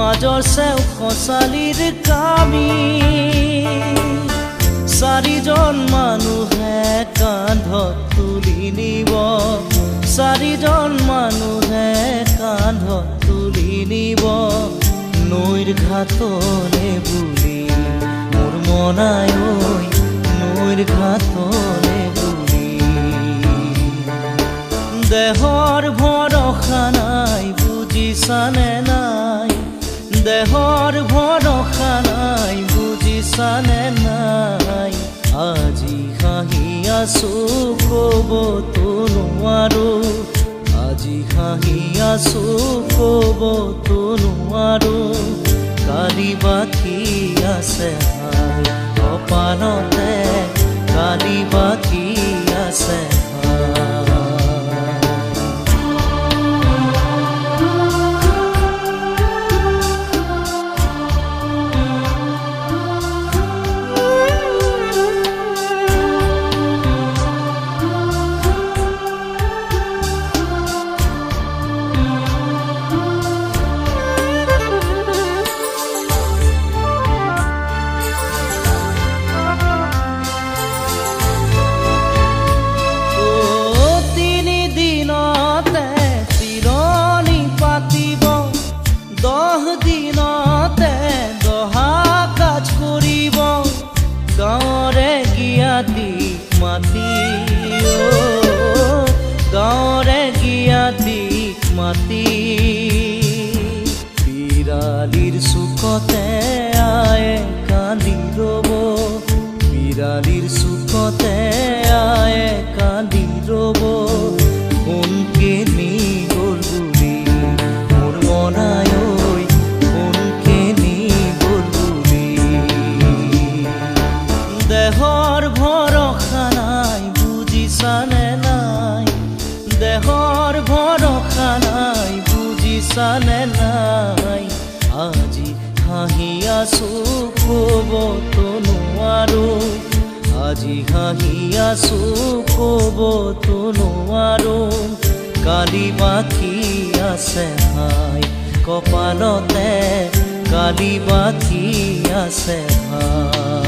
মাজৰ চেও খচালিৰ কামি চাৰিজন মানুহে কান্ধত তুলি নিব চাৰিজন মানুহে কান্ধত তুলি নিব নৈৰ ঘাটলে বুলি মোৰ মনাই ঐ নৈৰ ঘাটলে বুলি দেহৰ ভৰসা নাই বুজিছানে নাই দেহৰ ভৰসা নাই বুজিছানে নাই আজি হাঁহি আছো ক'বতো নোৱাৰো আজি হাঁহি আছো ক'বতো নোৱাৰো কালি বাকী আছে হাই কপালতে কালি বাকী আছে গাঁৱৰে গিয়াতিক মাতি বিৰালিৰ চুকতে আয়ে কান্দি ৰ'ব বিৰালিৰ চুকতে আয়ে কান্দি ৰ'ব কোনকে নি গ'ল বুলি মোৰ মনাই ঐ কোনকে নি গ'ল বুলি দেহৰ ভৰসা নাই বুজিছানে নাই দেহৰ ভৰসা নাই বুজিছানে নাই আজি হাঁহি আছো ক'বতো নোৱাৰো আজি হাঁহি আছো ক'বতো নোৱাৰো কালি বাকী আছে হাই কপালতে কালি বাকী আছে হাই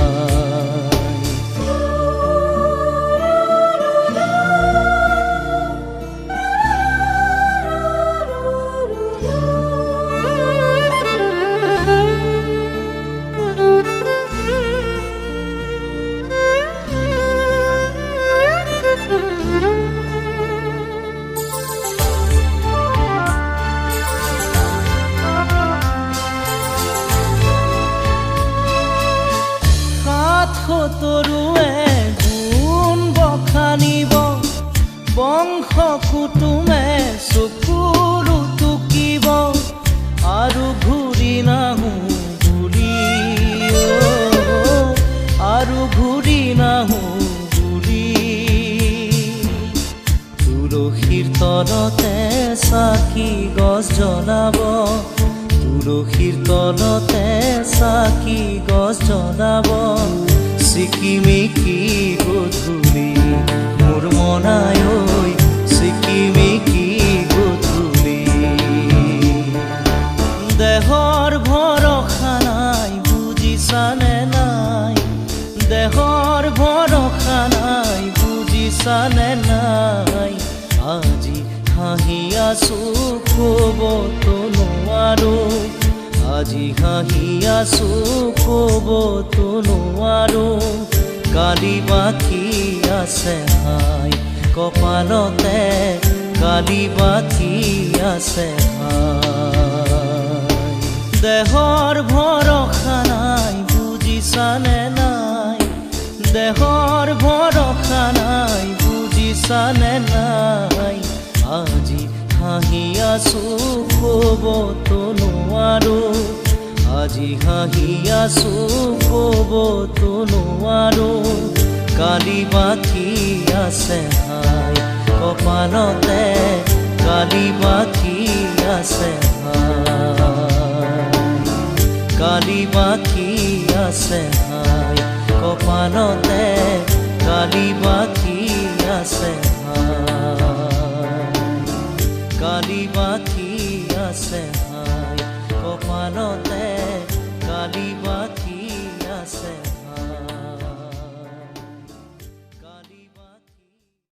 তৰুৱে গুণ বখানিব বংশ কুটুমে চকুৰু টুকিব আৰু ঘূৰি নাহো বুলি আৰু ঘূৰি নাহো বুলি তুলসীৰ তলতে চাকি গছ জ্বলাব তুলসীৰ তলতে চাকি গছ জ্বলাব চিকিমিকি গধূলি মোৰ মনাই ঐ চিকিমিকি গধূলি দেহৰ ভৰসা নাই বুজিছানে নাই দেহৰ ভৰসা নাই বুজিছানে নাই আজি হাঁহি আছো ক'বতো নোৱাৰো আজি হাঁহি আছো ক'বতো নোৱাৰো কালি বাকী আছে হাই কপালতে কালি বাকী আছে হাই দেহৰ ভৰসা নাই বুজিছানে নাই দেহৰ ভৰসা নাই বুজিছানে নাই আজি হাঁহি আছো ক'বতো নোৱাৰো আজি হাঁহি আছো ক'বতো নোৱাৰো কালি বাকী আছে হাই কপালতে কালি বাকী আছে হাই কালি বাকী আছে হাই কপালতে কালি বাকী আছে হাই কালি বাকী আছে